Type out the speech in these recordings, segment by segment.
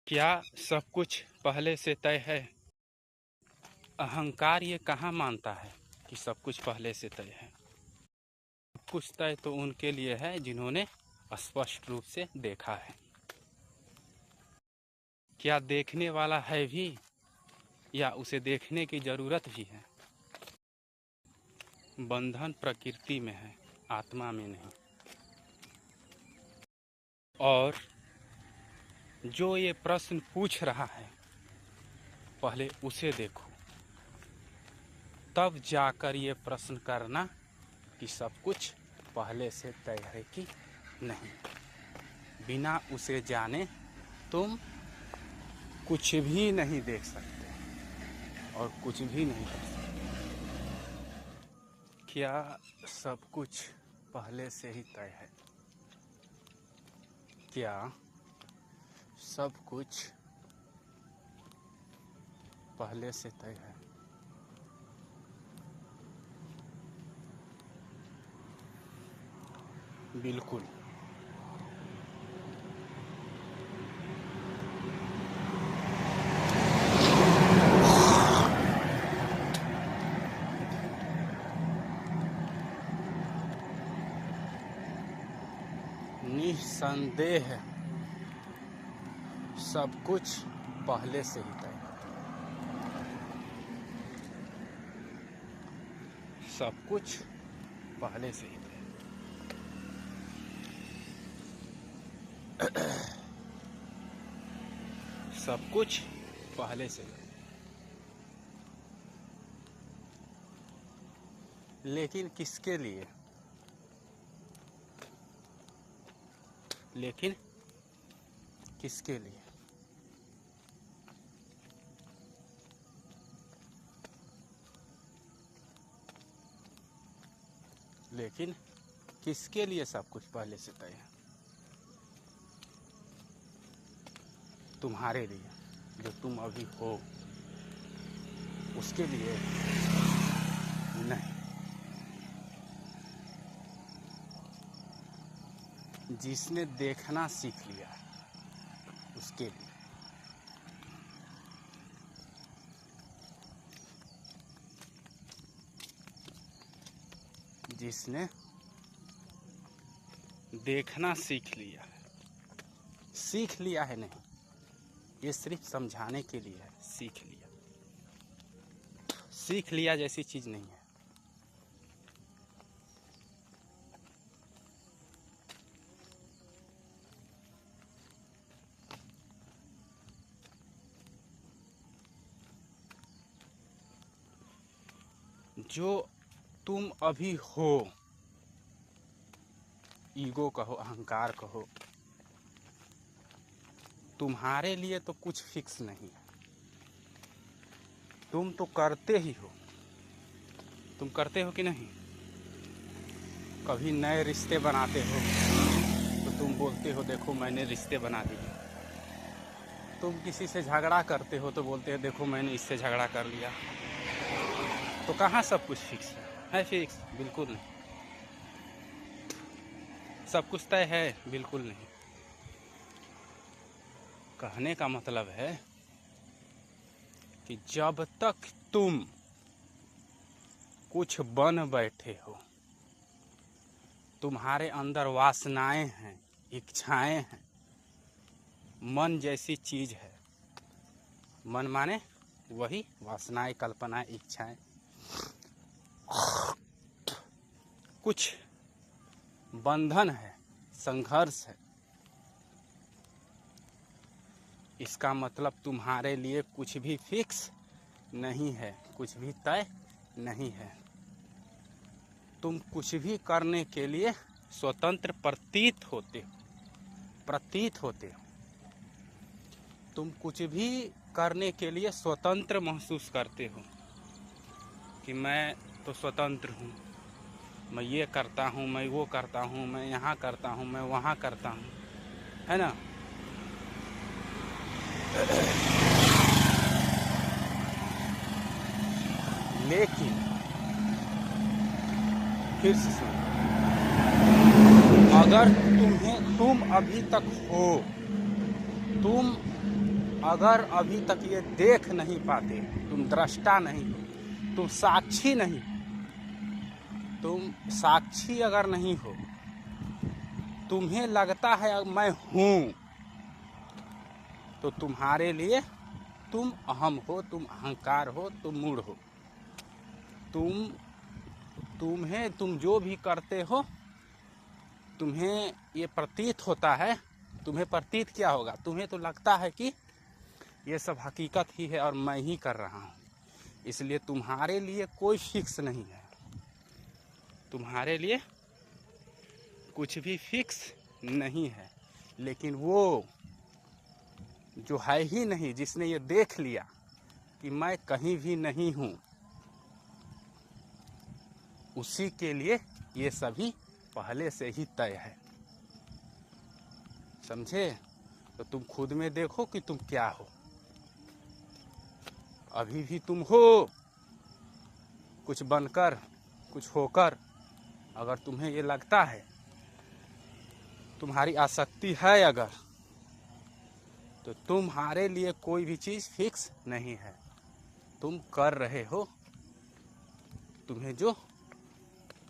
क्या सब कुछ पहले से तय है? अहंकार ये कहाँ मानता है कि सब कुछ पहले से तय है। सब कुछ तय तो उनके लिए है जिन्होंने स्पष्ट रूप से देखा है। क्या देखने वाला है भी, या उसे देखने की जरूरत भी है? बंधन प्रकृति में है, आत्मा में नहीं। और जो ये प्रश्न पूछ रहा है, पहले उसे देखो, तब जाकर ये प्रश्न करना कि सब कुछ पहले से तय है कि नहीं। बिना उसे जाने तुम कुछ भी नहीं देख सकते और कुछ भी नहीं कर सकते। क्या सब कुछ पहले से ही तय है? क्या सब कुछ पहले से तय है? बिल्कुल। निस्संदेह सब कुछ पहले से ही तय है। सब कुछ पहले से ही तय है। सब कुछ पहले से ही। लेकिन किसके लिए? लेकिन किसके लिए? लेकिन किसके लिए सब कुछ पहले से तय है? तुम्हारे लिए, जो तुम अभी हो, उसके लिए नहीं। जिसने देखना सीख लिया उसके लिए। जिसने देखना सीख लिया है। सीख लिया है नहीं, ये सिर्फ समझाने के लिए है। सीख लिया, सीख लिया जैसी चीज नहीं है। जो तुम अभी हो, ईगो कहो, अहंकार कहो, तुम्हारे लिए तो कुछ फिक्स नहीं है। तुम तो करते ही हो। तुम करते हो कि नहीं? कभी नए रिश्ते बनाते हो तो तुम बोलते हो देखो मैंने रिश्ते बना दिए। तुम किसी से झगड़ा करते हो तो बोलते हो देखो मैंने इससे झगड़ा कर लिया। तो कहाँ सब कुछ फिक्स है फिक्स? बिल्कुल नहीं। सब कुछ तय है? बिल्कुल नहीं। कहने का मतलब है कि जब तक तुम कुछ बन बैठे हो, तुम्हारे अंदर वासनाएं हैं, इच्छाएं हैं। मन जैसी चीज है। मन माने वही वासनाएं, कल्पनाएं, इच्छाएं। कुछ बंधन है, संघर्ष है। इसका मतलब तुम्हारे लिए कुछ भी फिक्स नहीं है, कुछ भी तय नहीं है। तुम कुछ भी करने के लिए स्वतंत्र प्रतीत होते हो। तुम कुछ भी करने के लिए स्वतंत्र महसूस करते हो कि मैं तो स्वतंत्र हूँ, मैं ये करता हूँ, मैं वो करता हूँ, मैं यहाँ करता हूँ, मैं वहाँ करता हूँ, है ना? लेकिन फिर से सुनो, अगर तुम अभी तक हो, तुम अगर अभी तक ये देख नहीं पाते, तुम दृष्टा नहीं हो, तुम साक्षी नहीं, तुम साक्षी अगर नहीं हो, तुम्हें लगता है मैं हूँ, तो तुम्हारे लिए तुम अहम हो, तुम अहंकार हो, तुम मूढ़ हो। तुम जो भी करते हो, तुम्हें ये प्रतीत होता है। तुम्हें प्रतीत क्या होगा? तुम्हें तो लगता है कि ये सब हकीकत ही है और मैं ही कर रहा हूँ। इसलिए तुम्हारे लिए कोई फिक्स नहीं है, तुम्हारे लिए कुछ भी फिक्स नहीं है। लेकिन वो जो है ही नहीं, जिसने ये देख लिया कि मैं कहीं भी नहीं हूँ, उसी के लिए ये सभी पहले से ही तय है। समझे? तो तुम खुद में देखो कि तुम क्या हो। अभी भी तुम हो, कुछ बनकर, कुछ होकर। अगर तुम्हें ये लगता है, तुम्हारी आसक्ति है अगर, तो तुम्हारे लिए कोई भी चीज़ फिक्स नहीं है। तुम कर रहे हो तुम्हें जो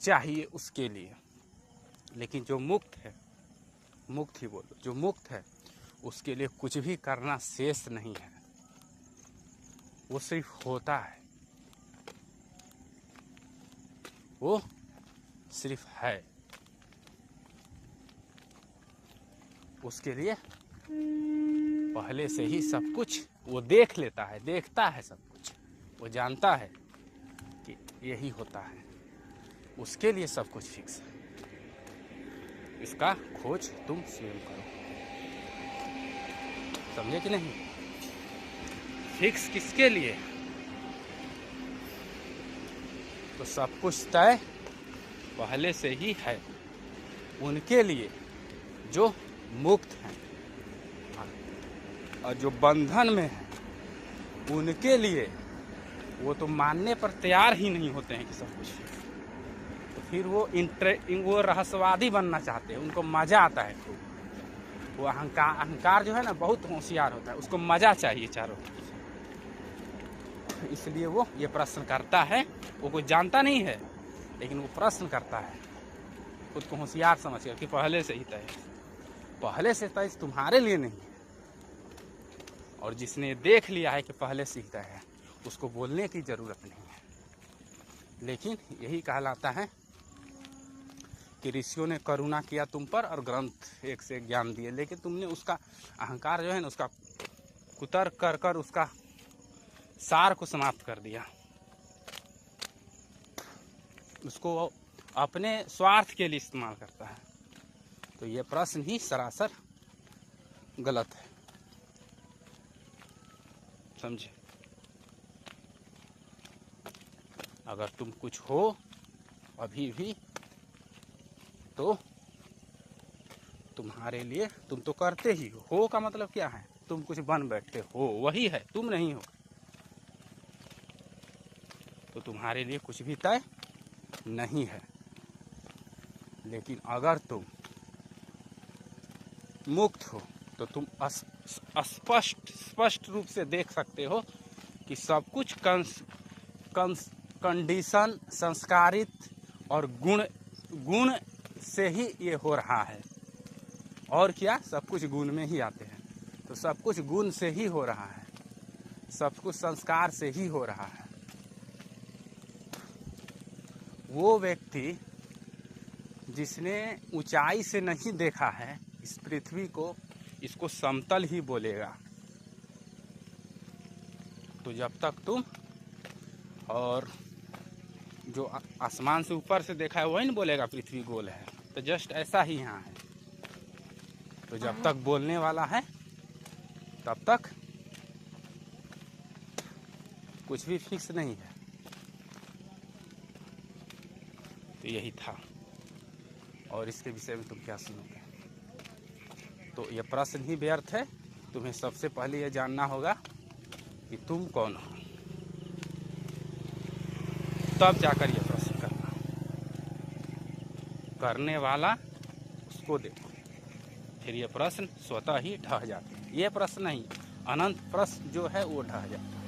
चाहिए उसके लिए। लेकिन जो मुक्त है, मुक्त ही बोलो, जो मुक्त है उसके लिए कुछ भी करना शेष नहीं है। वो सिर्फ होता है, वो सिर्फ है। उसके लिए पहले से ही सब कुछ वो देख लेता है, देखता है सब कुछ। वो जानता है कि यही होता है, उसके लिए सब कुछ फिक्स है। इसका खोज तुम स्वयं करो। समझे कि नहीं? फिक्स किसके लिए? तो सब कुछ तय पहले से ही है उनके लिए जो मुक्त हैं, और जो बंधन में है उनके लिए वो तो मानने पर तैयार ही नहीं होते हैं कि सब कुछ। तो फिर वो रहस्यवादी बनना चाहते हैं, उनको मजा आता है खूब। वो अहंकार जो है ना, बहुत होशियार होता है, उसको मजा चाहिए चारों। इसलिए वो ये प्रश्न करता है। वो कोई जानता नहीं है, लेकिन वो प्रश्न करता है, खुद को होशियार समझ कर कि पहले से ही तय है। पहले से तय तुम्हारे लिए नहीं है। और जिसने देख लिया है कि पहले से ही तय है, उसको बोलने की जरूरत नहीं है। लेकिन यही कहलाता है कि ऋषियों ने करुणा किया तुम पर और ग्रंथ एक से एक ज्ञान दिए, लेकिन तुमने उसका अहंकार जो है ना, उसका कुतर कर कर उसका सार को समाप्त कर दिया। उसको अपने स्वार्थ के लिए इस्तेमाल करता है। तो ये प्रश्न ही सरासर गलत है। समझे? अगर तुम कुछ हो अभी भी, तो तुम्हारे लिए तुम तो करते ही हो का मतलब क्या है? तुम कुछ बन बैठे हो, वही है, तुम नहीं हो। तो तुम्हारे लिए कुछ भी तय नहीं है। लेकिन अगर तुम मुक्त हो तो तुम स्पष्ट रूप से देख सकते हो कि सब कुछ कंडीशन, संस्कारित और गुण से ही ये हो रहा है। और क्या? सब कुछ गुण में ही आते हैं। तो सब कुछ गुण से ही हो रहा है, सब कुछ संस्कार से ही हो रहा है। वो व्यक्ति जिसने ऊंचाई से नहीं देखा है इस पृथ्वी को, इसको समतल ही बोलेगा। तो जब तक तुम, और जो आसमान से ऊपर से देखा है वही नहीं बोलेगा पृथ्वी गोल है। तो जस्ट ऐसा ही यहाँ है। तो जब तक बोलने वाला है तब तक कुछ भी फिक्स नहीं है। तो यही था। और इसके विषय में तुम क्या सुनोगे? तो ये प्रश्न ही व्यर्थ है। तुम्हें सबसे पहले ये जानना होगा कि तुम कौन हो, तब जाकर ये प्रश्न करना। करने वाला उसको देखो, फिर ये प्रश्न स्वतः ही ढह जाते हैं। ये प्रश्न नहीं, अनंत प्रश्न जो है वो ढह जाता है।